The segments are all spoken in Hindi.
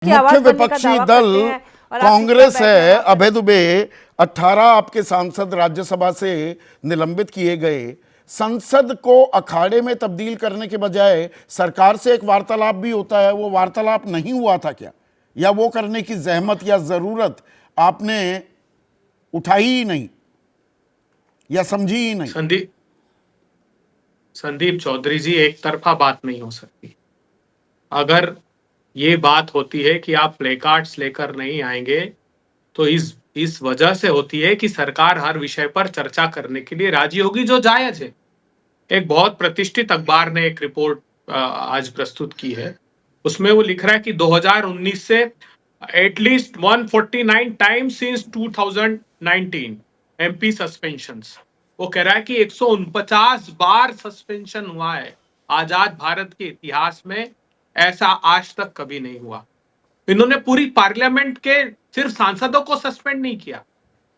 की मुख्य आवाज बनने का विपक्षी दावा दल करते हैं और आप कांग्रेस चुपचाप बैठे है। हैं वहां पर। अभय दुबे 18 आपके सांसद राज्यसभा से निलंबित किए गए। संसद को अखाड़े में तब्दील करने के बजाय सरकार से एक वार्तालाप भी होता है, वो वार्तालाप नहीं हुआ था क्या? या वो करने की जहमत या जरूरत आपने उठाई ही नहीं या समझी ही नहीं? संदीप संदीप चौधरी जी, एक तरफा बात नहीं हो सकती। अगर ये बात होती है कि आप प्ले कार्ड्स लेकर नहीं आएंगे, तो इस वजह से होती है कि सरकार हर विषय पर चर्चा करने के लिए राजी होगी, जो जायज है। एक बहुत प्रतिष्ठित अखबार ने एक रिपोर्ट आज प्रस्तुत की है। उसमें वो लिख रहा है कि 2019 से at least 149 times since 2019 MP suspensions. वो कह रहा है कि 149 बार सस्पेंशन हुआ है आजाद भारत के इतिहास में, ऐसा आज तक कभी नहीं हुआ। इन्होंने पूरी पार्लियामेंट के सिर्फ सांसदों को सस्पेंड नहीं किया,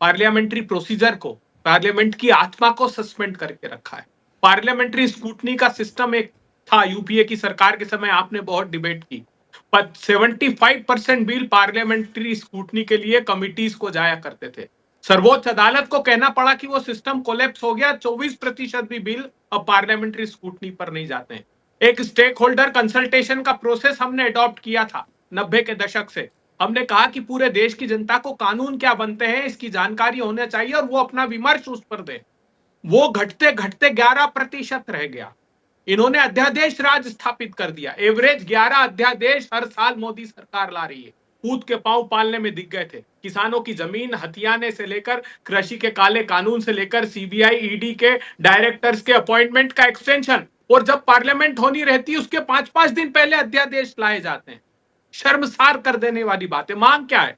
पार्लियामेंट्री प्रोसीजर को, पार्लियामेंट की आत्मा को सस्पेंड करके रखा है। पार्लियामेंट्री स्क्रूटनी का सिस्टम एक था यूपीए की सरकार के समय, आपने बहुत डिबेट की, पर 75% बिल पार्लियामेंट्री स्क्रूटनी के लिए कमिटीज को जाया करते थे। सर्वोच्च अदालत को कहना पड़ा कि वो सिस्टम कोलैप्स हो गया, 24% भी बिल अब पार्लियामेंट्री स्क्रूटनी पर नहीं जाते हैं। एक स्टेक होल्डर कंसल्टेशन का प्रोसेस हमने अडॉप्ट किया था 90 के दशक से। हमने कहा कि पूरे देश की जनता को कानून क्या बनते हैं इसकी जानकारी होना चाहिए और वो अपना विमर्श उस पर दे। वो घटते घटते 11% रह गया। इन्होंने अध्यादेश राज स्थापित कर दिया। एवरेज 11 अध्यादेश हर साल मोदी सरकार ला रही है। कूद के पांव पालने में दिख गए थे। किसानों की जमीन हथियाने से लेकर कृषि के काले कानून से लेकर सीबीआई ईडी के डायरेक्टर्स के अपॉइंटमेंट का एक्सटेंशन, और जब पार्लियामेंट होनी रहती है उसके 5-5 दिन पहले अध्यादेश लाए जाते हैं। शर्मसार कर देने वाली बात है। मांग क्या है?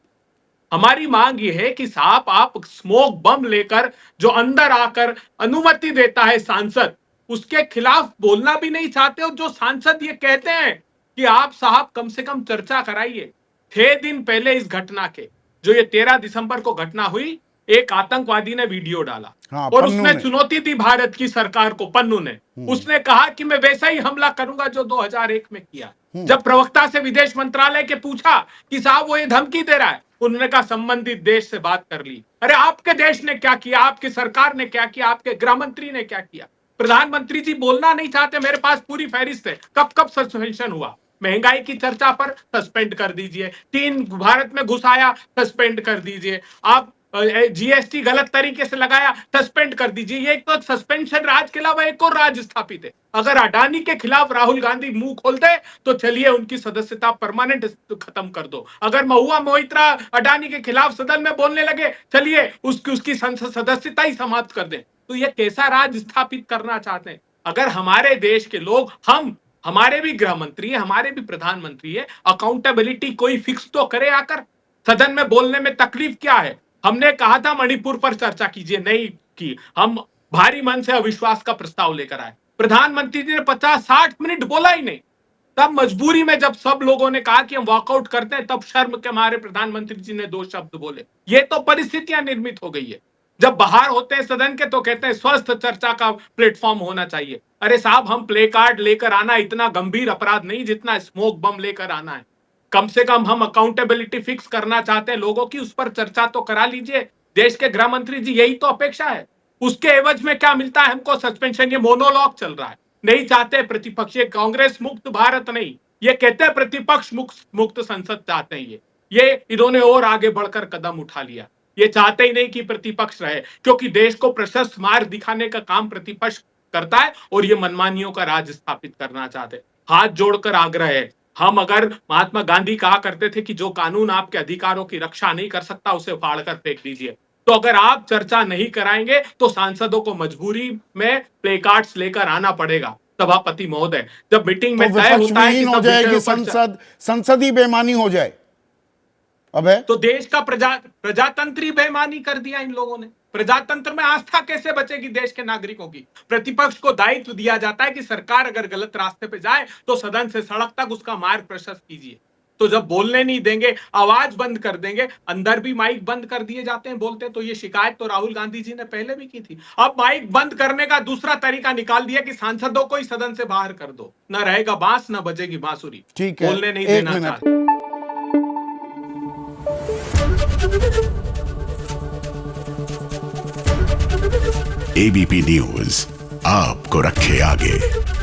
हमारी मांग ये है कि साहब, आप स्मोक बम लेकर जो अंदर आकर अनुमति देता है सांसद, उसके खिलाफ बोलना भी नहीं चाहते हो। जो सांसद ये कहते हैं कि आप साहब कम से कम चर्चा कराइए। 6 दिन पहले इस घटना के, जो ये 13 दिसंबर को घटना हुई, एक आतंकवादी ने वीडियो डाला। हाँ, और पन्नू उसने ने। चुनौती दी भारत की सरकार को। पन्नू ने उसने कहा कि मैं वैसा ही हमला करूंगा जो 2001 में किया। जब प्रवक्ता से विदेश मंत्रालय के पूछा कि साहब वो ये धमकी दे रहा है, उन्होंने कहा संबंधित देश से बात कर ली। अरे आपके देश ने क्या किया? आपकी सरकार ने क्या किया? आपके गृह मंत्री ने क्या किया? प्रधानमंत्री जी बोलना नहीं चाहते। मेरे पास पूरी फहरिस्त है कब कब सस्पेंशन हुआ। महंगाई की चर्चा पर सस्पेंड कर दीजिए, 3 भारत में घुसाया, सस्पेंड कर दीजिए। आप जीएसटी गलत तरीके से लगाया, सस्पेंड कर दीजिए। ये एक तो सस्पेंशन राज के अलावा एक और राज स्थापित है। अगर अडानी के खिलाफ राहुल गांधी मुंह खोल दे तो चलिए उनकी सदस्यता परमानेंट खत्म कर दो। अगर महुआ मोइत्रा अडानी के खिलाफ सदन में बोलने लगे, चलिए उसकी संसद सदस्यता ही समाप्त कर दें। तो ये कैसा राज स्थापित करना चाहते हैं? अगर हमारे देश के लोग, हमारे भी गृह मंत्री है, हमारे भी प्रधानमंत्री है, अकाउंटेबिलिटी कोई फिक्स तो करे आकर। सदन में बोलने में तकलीफ क्या है? हमने कहा था मणिपुर पर चर्चा कीजिए, नहीं की। हम भारी मन से अविश्वास का प्रस्ताव लेकर आए, प्रधानमंत्री जी ने 50-60 मिनट बोला ही नहीं। तब मजबूरी में जब सब लोगों ने कहा कि हम वॉकआउट करते हैं, तब शर्म के मारे प्रधानमंत्री जी ने 2 शब्द बोले। ये तो परिस्थितियां निर्मित हो गई है। जब बाहर होते हैं सदन के तो कहते हैं स्वस्थ चर्चा का प्लेटफॉर्म होना चाहिए। अरे साहब, हम प्ले कार्ड लेकर आना इतना गंभीर अपराध नहीं जितना स्मोक बम लेकर आना है। कम से कम हम अकाउंटेबिलिटी फिक्स करना चाहते हैं लोगों की, उस पर चर्चा तो करा लीजिए। देश के गृह मंत्री जी, यही तो अपेक्षा है। उसके एवज में क्या मिलता है हमको? सस्पेंशन। ये मोनोलॉग चल रहा है। नहीं चाहते प्रतिपक्ष, ये कांग्रेस मुक्त भारत नहीं, ये कहते हैं प्रतिपक्ष मुक्त संसद चाहते हैं। ये इन्होंने और आगे बढ़कर कदम उठा लिया। ये चाहते ही नहीं कि प्रतिपक्ष रहे, क्योंकि देश को प्रशस्त मार्ग दिखाने का काम प्रतिपक्ष करता है और ये मनमानियों का राज स्थापित करना चाहते हैं। हाथ जोड़कर आग्रह है, हम, अगर महात्मा गांधी कहा करते थे कि जो कानून आपके अधिकारों की रक्षा नहीं कर सकता उसे फाड़कर फेंक दीजिए, तो अगर आप चर्चा नहीं कराएंगे तो सांसदों को मजबूरी में प्ले कार्ड्स लेकर आना पड़ेगा। सभापति महोदय, जब मीटिंग में तो तय विपक्ष होता है कि विहीन हो सब विषयों जाएगी पर संसद ही बेमानी हो जाए। अबे तो देश का प्रजातंत्री बेईमानी कर दिया इन लोगों ने। प्रजातंत्र में आस्था कैसे बचेगी देश के नागरिकों की? प्रतिपक्ष को दायित्व दिया जाता है कि सरकार अगर गलत रास्ते पे जाए तो सदन से सड़क तक उसका मार्ग प्रशस्त कीजिए। तो जब बोलने नहीं देंगे, आवाज बंद कर देंगे, अंदर भी माइक बंद कर दिए जाते हैं बोलते, तो ये शिकायत तो राहुल गांधी जी ने पहले भी की थी। अब माइक बंद करने का दूसरा तरीका निकाल दिया कि सांसदों को ही सदन से बाहर कर दो, न रहेगा बांस न बजेगी बांसुरी। ठीक है, बोलने नहीं 1 देना मिनट। चाहते। एबीपी न्यूज आपको रखे आगे।